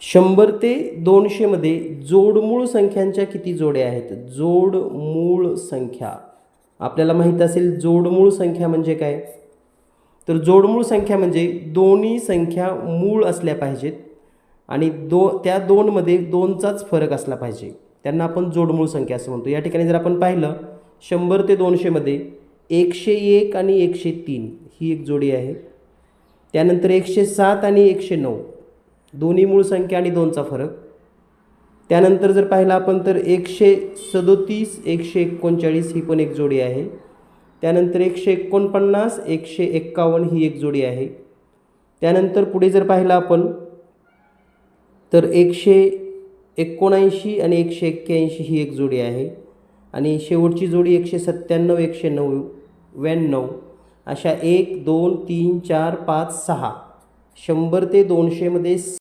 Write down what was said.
100 ते 200 मध्ये जोडमूळ संख्यांच्या किती जोड्या आहेत? जोडमूळ संख्या आपल्याला माहीत असेल. जोडमूळ संख्या म्हणजे काय? तर जोडमूळ संख्या म्हणजे दोन्ही संख्या मूळ असल्या पाहिजेत आणि त्या दोनमध्ये दोनचाच फरक असला पाहिजे, त्यांना आपण जोडमूळ संख्या असं म्हणतो. या ठिकाणी जर आपण पाहिलं 100 ते 200 मध्ये 101 आणि 103 ही एक जोडी आहे. त्यानंतर 107 आणि 109 दोन्ही मूळ संख्या आणि दोनचा फरक. त्यानंतर जर पाहिलं आपण तर 137 139 ही पण एक जोडी आहे. त्यानंतर 149 151 ही एक जोडी आहे. त्यानंतर पुढे जर पाहिलं आपण तर 179 आणि 181 ही एक जोडी आहे. आणि शेवटची जोडी 197 199 अशा 1 2 3 4 5 6 100 ते 200 मध्ये